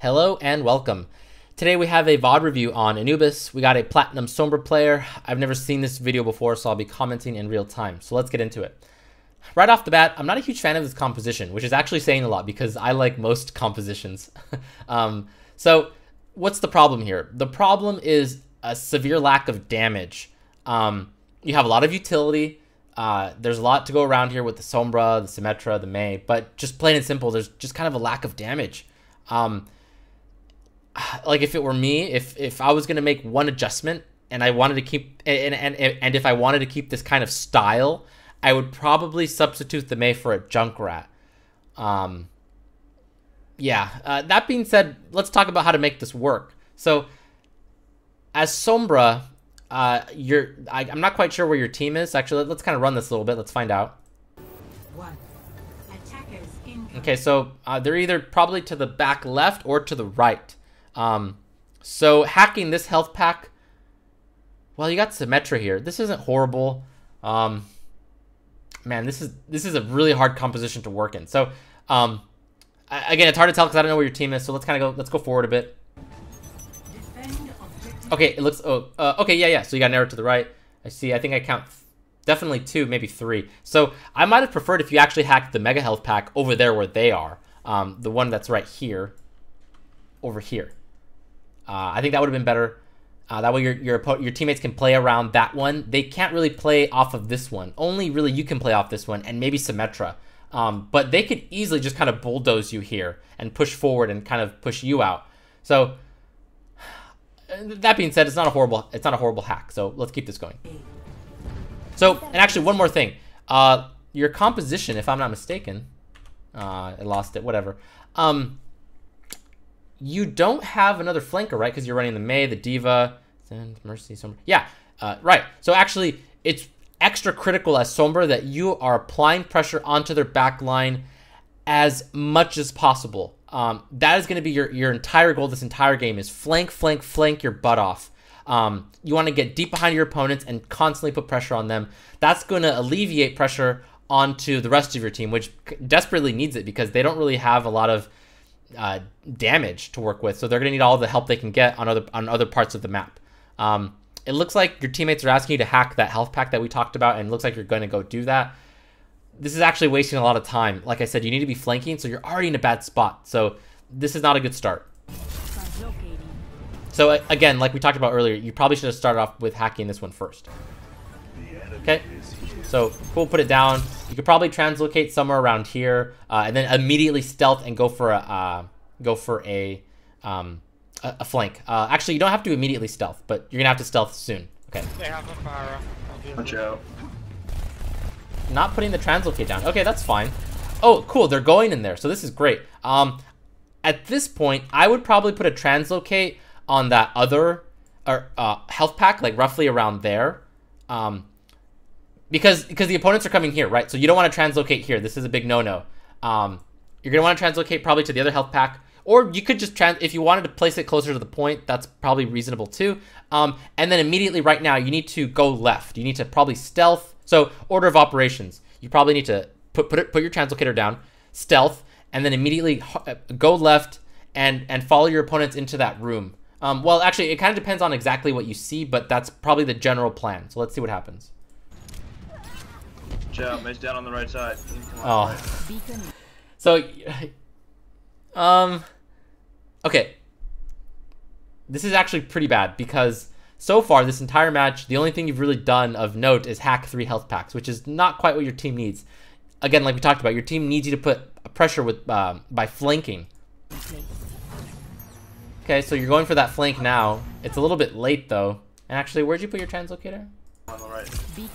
Hello and welcome. Today we have a VOD review on Anubis. We got a Platinum Sombra player. I've never seen this video before, so I'll be commenting in real time. So let's get into it. Right off the bat, I'm not a huge fan of this composition, which is actually saying a lot because I like most compositions. So what's the problem here? The problem is a severe lack of damage. You have a lot of utility. There's a lot to go around here with the Sombra, the Symmetra, the Mei, but just plain and simple, there's just kind of a lack of damage. Like if it were me, if I was going to make one adjustment and I wanted to keep, and if I wanted to keep this kind of style, I would probably substitute the Mei for a Junkrat. That being said, let's talk about how to make this work. So as Sombra, I'm not quite sure where your team is. Actually, let's kind of run this a little bit. Let's find out. Okay, so they're either probably to the back left or to the right. So hacking this health pack, well, you got Symmetra here. This isn't horrible. Man, this is a really hard composition to work in. So again, it's hard to tell because I don't know where your team is. So let's go forward a bit. Okay, it looks okay, yeah. So you got an arrow to the right. I see. I think I count definitely 2, maybe 3. So I might have preferred if you actually hacked the Mega Health Pack over there where they are. The one that's right here, over here. I think that would have been better. That way your teammates can play around that one. They can't really play off of this one. Only really you can play off this one and maybe Symmetra. But they could easily just kind of bulldoze you here and push forward and kind of push you out. So that being said, it's not a horrible hack. So let's keep this going. So, and actually one more thing. Your composition, if I'm not mistaken, I lost it, whatever. You don't have another flanker, right? Because you're running the Mei, the Diva, and Mercy, Sombra. Yeah, right. So actually, it's extra critical as Sombra that you are applying pressure onto their back line as much as possible. That is going to be your entire goal this entire game is flank your butt off. You want to get deep behind your opponents and constantly put pressure on them. That's going to alleviate pressure onto the rest of your team, which desperately needs it because they don't really have a lot of damage to work with, so they're gonna need all the help they can get on other parts of the map. It looks like your teammates are asking you to hack that health pack that we talked about, and it looks like you're going to go do that. This is actually wasting a lot of time. Like I said, you need to be flanking, so you're already in a bad spot. So this is not a good start. So again, like we talked about earlier, you probably should have started off with hacking this one first. Okay, so we'll put it down. You could probably translocate somewhere around here, and then immediately stealth and go for a flank. Actually, you don't have to immediately stealth, but you're gonna have to stealth soon. Okay. They have a fire. Watch out. Not putting the translocate down. Okay, that's fine. Oh, cool. They're going in there, so this is great. At this point, I would probably put a translocate on that other health pack, like roughly around there. Because the opponents are coming here, right? So you don't want to translocate here. This is a big no-no. You're going to want to translocate probably to the other health pack. Or you could just, if you wanted to place it closer to the point, that's probably reasonable too. And then immediately right now, you need to go left. You need to probably stealth. So order of operations. You probably need to put your translocator down, stealth, and then immediately go left and follow your opponents into that room. Well, actually, it kind of depends on exactly what you see, but that's probably the general plan. So let's see what happens. Joe, Mei's down on the right side. Oh. So, okay. This is actually pretty bad because so far this entire match, the only thing you've really done of note is hack 3 health packs, which is not quite what your team needs. Again, like we talked about, your team needs you to put pressure with by flanking. Okay, so you're going for that flank now. It's a little bit late though. And actually, where'd you put your translocator? On the right.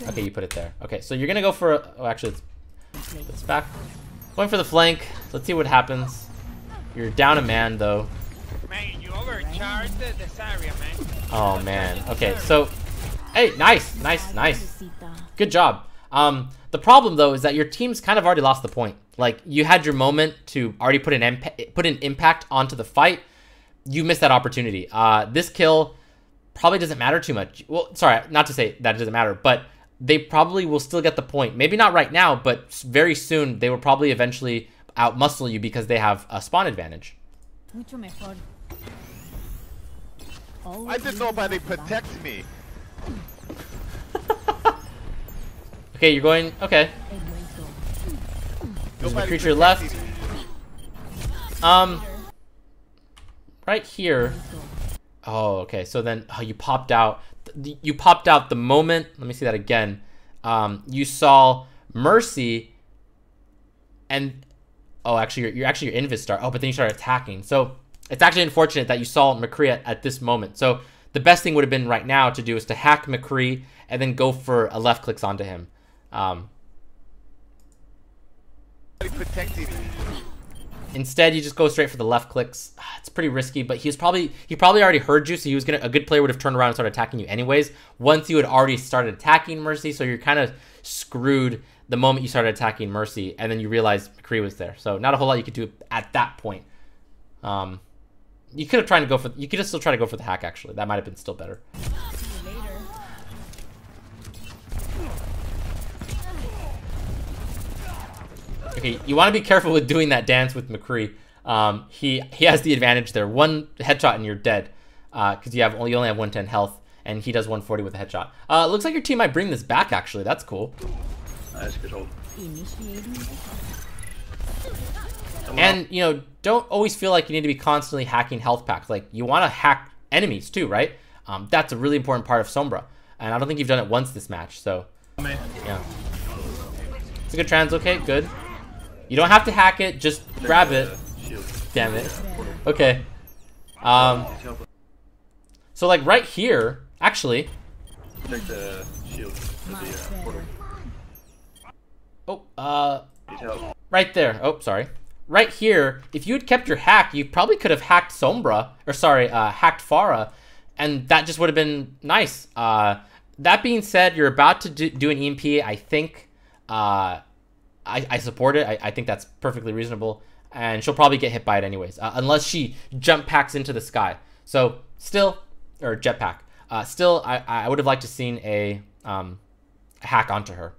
Okay, you put it there. Okay, so you're gonna go for oh, actually, it's back. Going for the flank. Let's see what happens. You're down a man though. Man, you overcharged this area, man. Oh man. Okay, so hey, nice. Good job. The problem though is that your team's kind of already lost the point. Like you had your moment to already put an impact onto the fight. You missed that opportunity. This kill probably doesn't matter too much. Well, sorry, not to say that it doesn't matter, but they probably will still get the point. Maybe not right now, but very soon they will probably eventually outmuscle you because they have a spawn advantage. Mucho mejor. I didn't know about they protect me. Okay, you're going. Okay. There's a creature left. Right here. Oh, okay. So then you popped out. You popped out the moment. Let me see that again. You saw Mercy, and oh, actually, you're actually your Invis start. Oh, but then you started attacking. So it's actually unfortunate that you saw McCree at this moment. So the best thing would have been right now to do is to hack McCree and then go for a left clicks onto him. Protecting me. Instead, you just go straight for the left clicks. It's pretty risky, but he probably already heard you, so he was a good player would have turned around and started attacking you anyways. Once you had already started attacking Mercy, so you're kind of screwed the moment you started attacking Mercy, and then you realized McCree was there. So not a whole lot you could do at that point. You could have tried to go for. You could have still try to go for the hack. Actually, that might have been still better. Okay, you want to be careful with doing that dance with McCree. He has the advantage there. One headshot and you're dead, because you only have 110 health, and he does 140 with a headshot. Looks like your team might bring this back. Actually, that's cool. Nice, good hold. And you know, don't always feel like you need to be constantly hacking health packs. Like you want to hack enemies too, right? That's a really important part of Sombra, and I don't think you've done it once this match. So yeah, it's a good translocate. Good. You don't have to hack it, just grab it. Damn it. Okay. So like right here, actually. Take the shield. Right there. Oh, sorry. Right here, if you had kept your hack, you probably could have hacked Sombra, or sorry, hacked Farah, and that just would have been nice. That being said, you're about to do an EMP. I think. I support it. I think that's perfectly reasonable, and she'll probably get hit by it anyways, unless she jump packs into the sky. So still, or jetpack. Still, I would have liked to seen a hack onto her.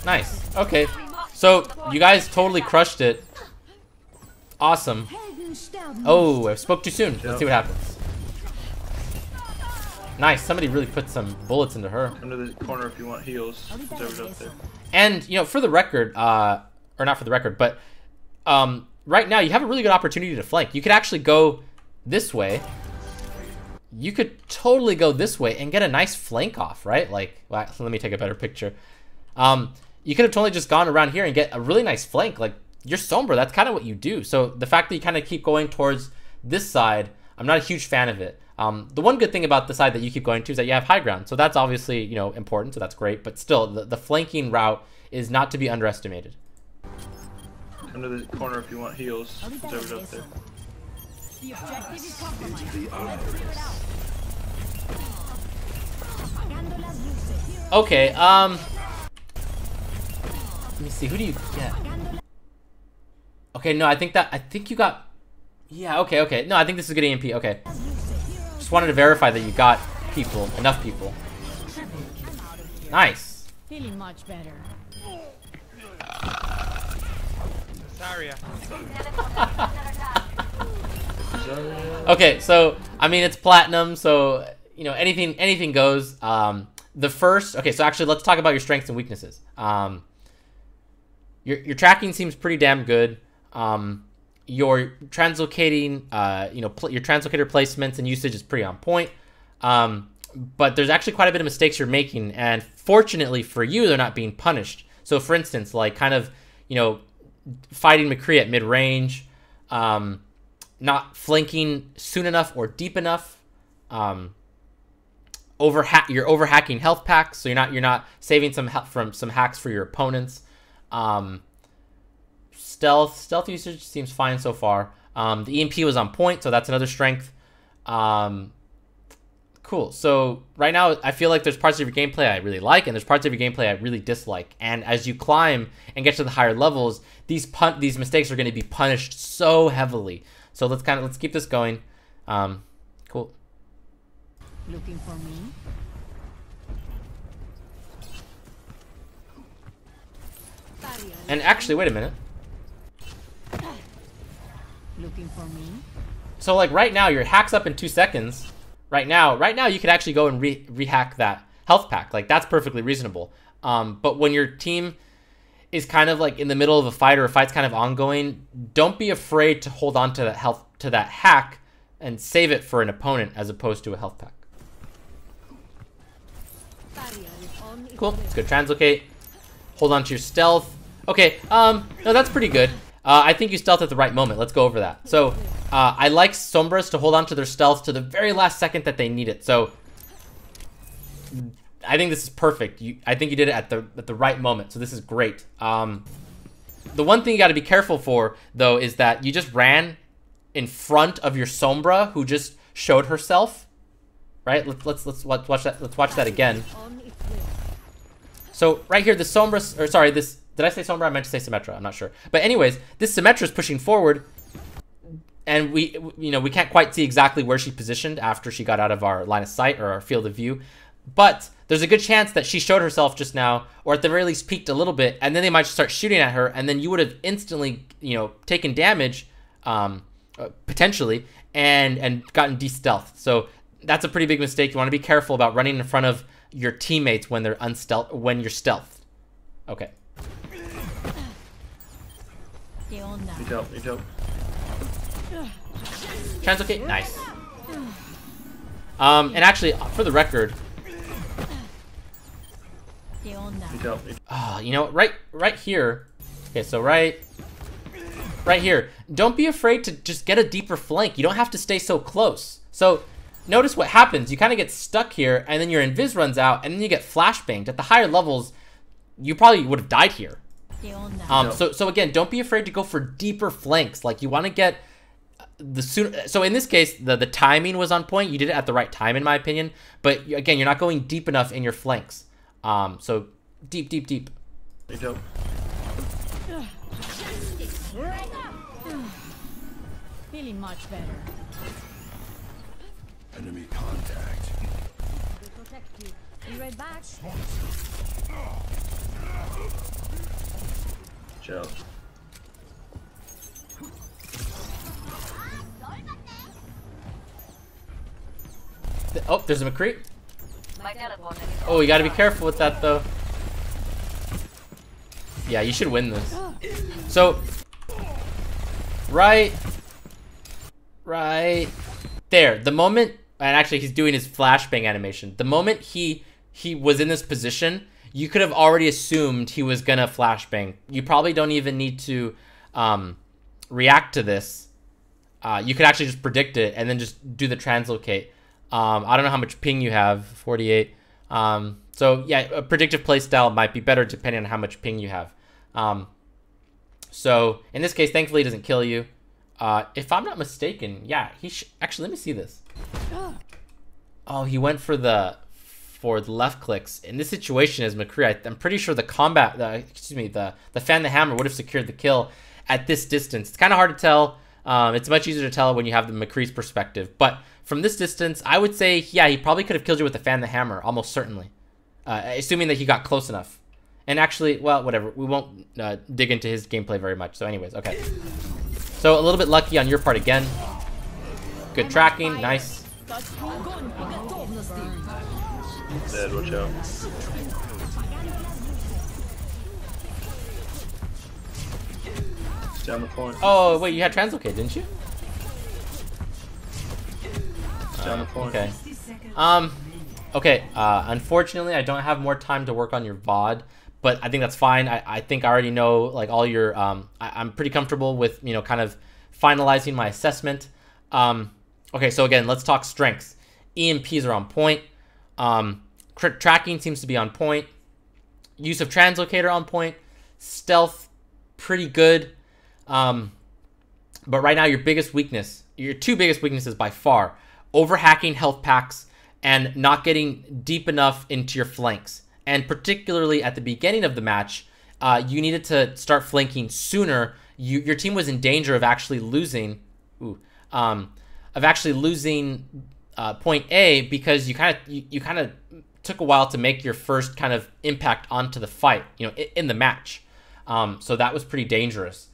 Nice. Okay, so you guys totally crushed it. Awesome. Oh, I spoke too soon. Let's see what happens. Nice. Somebody really put some bullets into her. Come to the corner if you want heals. Whatever's up there. And, you know, for the record, or not for the record, but right now you have a really good opportunity to flank. You could actually go this way. You could totally go this way and get a nice flank off, right? Like, well, let me take a better picture. You could have totally just gone around here and get a really nice flank. Like, you're Sombra. That's kind of what you do. So the fact that you kind of keep going towards this side, I'm not a huge fan of it. The one good thing about the side that you keep going to is that you have high ground. So that's obviously, you know, important. So that's great. But still, the flanking route is not to be underestimated. Come to the corner if you want heals. Whatever's up there. The objective is compromised. Okay, let me see, who do you get? Okay, no, I think you got, yeah, okay. No, I think this is a good EMP, okay. Just wanted to verify that you got people, enough people. Nice. Feeling much better. Zarya. Okay, so, I mean, it's platinum, so, you know, anything goes. The first, okay, so actually let's talk about your strengths and weaknesses. Your tracking seems pretty damn good. Your translocating, you know, your translocator placements and usage is pretty on point. But there's actually quite a bit of mistakes you're making, and fortunately for you, they're not being punished. So for instance, like kind of, you know, fighting McCree at mid-range, not flanking soon enough or deep enough, you're overhacking health packs, so you're not saving some from some hacks for your opponents. Stealth usage seems fine so far. The EMP was on point, so that's another strength. Cool. So right now, I feel like there's parts of your gameplay I really like, and there's parts of your gameplay I really dislike. And as you climb and get to the higher levels, these mistakes are going to be punished so heavily. So let's keep this going. Cool. Looking for me? And actually, wait a minute. Looking for me? So like right now, your hack's up in 2 seconds. Right now, you could actually go and rehack that health pack. Like that's perfectly reasonable. But when your team is kind of like in the middle of a fight or a fight's kind of ongoing, don't be afraid to hold on to that that hack and save it for an opponent as opposed to a health pack. Cool. It's good. Translocate. Hold on to your stealth. Okay. No, that's pretty good. I think you stealth at the right moment. Let's go over that. So, I like Sombras to hold on to their stealth to the very last second that they need it. So, I think this is perfect. I think you did it at the right moment. So this is great. The one thing you got to be careful for though is that you just ran in front of your Sombra who just showed herself. Right? Let's watch that. Let's watch that again. So right here, the Sombra, or sorry, this, did I say Sombra? I meant to say Symmetra. I'm not sure. But anyways, this Symmetra is pushing forward, and we can't quite see exactly where she positioned after she got out of our line of sight or our field of view. But there's a good chance that she showed herself just now, or at the very least peeked a little bit, and then they might start shooting at her, and then you would have instantly, taken damage, potentially, and gotten de-stealthed. So that's a pretty big mistake. You want to be careful about running in front of your teammates when they're when you're stealthed. Okay. Need help, need help. Translocate, nice. And actually, for the record, Need help. right here. Okay, so right here. Don't be afraid to just get a deeper flank. You don't have to stay so close. So notice what happens. You kind of get stuck here, and then your invis runs out, and then you get flashbanged. At the higher levels, you probably would have died here. So again, don't be afraid to go for deeper flanks. Like you want to get the sooner. So in this case, the timing was on point. You did it at the right time, in my opinion. But again, you're not going deep enough in your flanks. So deep. Need help. Feeling much better. Enemy contact. We protect you. Be right back. Chill. Oh, there's a McCree. Oh, you gotta be careful with that though. Yeah, you should win this. So, right there, the moment, and actually he's doing his flashbang animation. The moment he was in this position, you could have already assumed he was gonna flashbang. You probably don't even need to react to this. You could actually just predict it and then just do the translocate. I don't know how much ping you have, 48. So yeah, a predictive playstyle might be better depending on how much ping you have. So in this case, thankfully, it doesn't kill you. If I'm not mistaken, yeah, actually, let me see this. Oh, he went for the left clicks. In this situation as McCree, I'm pretty sure the fan the hammer would have secured the kill at this distance. It's kind of hard to tell. It's much easier to tell when you have the McCree's perspective. But from this distance, I would say, yeah, he probably could have killed you with the fan the hammer, almost certainly. Assuming that he got close enough. And actually, well, whatever. We won't dig into his gameplay very much. So anyways, okay. So a little bit lucky on your part again. Good tracking, nice. Dead, watch out. Down the point. Oh, wait, you had translocate, didn't you? Down the point. Okay. Okay, unfortunately, I don't have more time to work on your VOD, but I think that's fine. I think I already know, like, all your, I'm pretty comfortable with, kind of finalizing my assessment. Okay, so again, let's talk strengths. EMPs are on point. Crit tracking seems to be on point. Use of translocator on point. Stealth, pretty good. But right now, your two biggest weaknesses by far, overhacking health packs and not getting deep enough into your flanks. And particularly at the beginning of the match, you needed to start flanking sooner. Your team was in danger of actually losing, point A because you kind of took a while to make your first kind of impact onto the fight, in the match. So that was pretty dangerous.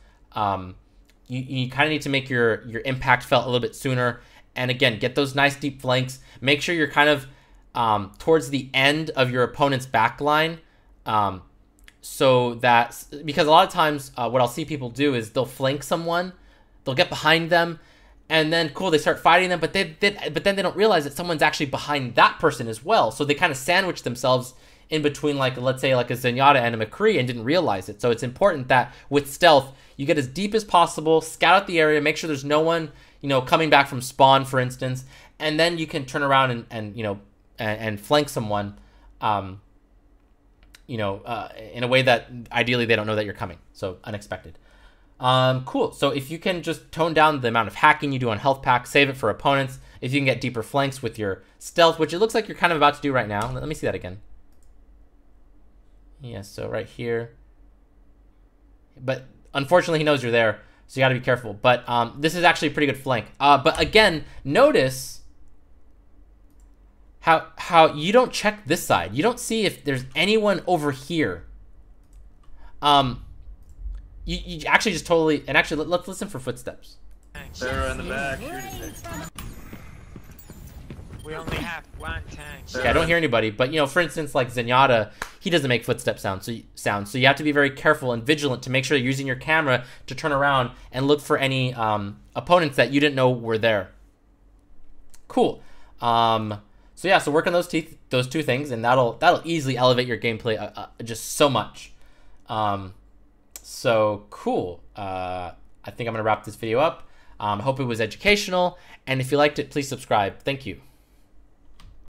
you kind of need to make your impact felt a little bit sooner. And again, get those nice deep flanks. Make sure you're kind of towards the end of your opponent's back line. So that, because a lot of times what I'll see people do is they'll flank someone, they'll get behind them, and then cool, they start fighting them, but then they don't realize that someone's actually behind that person as well. So they kind of sandwich themselves in between, like, let's say like a Zenyatta and a McCree, and didn't realize it. So it's important that with stealth, you get as deep as possible, scout out the area, make sure there's no one, you know, coming back from spawn, for instance, and then you can turn around and you know, and flank someone, you know, in a way that ideally they don't know that you're coming. So unexpected. Cool. So if you can just tone down the amount of hacking you do on health pack, save it for opponents. If you can get deeper flanks with your stealth, which it looks like you're kind of about to do right now. Let me see that again. Yeah, so right here. But unfortunately, he knows you're there, so you got to be careful. But this is actually a pretty good flank. But again, notice how you don't check this side. You don't see if there's anyone over here. You actually just totally, and actually let's listen for footsteps. They're in the back. Shooting. We only have one tank. Yeah, I don't hear anybody, but you know, for instance, like Zenyatta, he doesn't make footstep sound, so you have to be very careful and vigilant to make sure you're using your camera to turn around and look for any opponents that you didn't know were there. Cool. So yeah, so work on those two things, and that'll easily elevate your gameplay just so much. So cool. I think I'm gonna wrap this video up. Hope it was educational, and if you liked it, please subscribe. Thank you.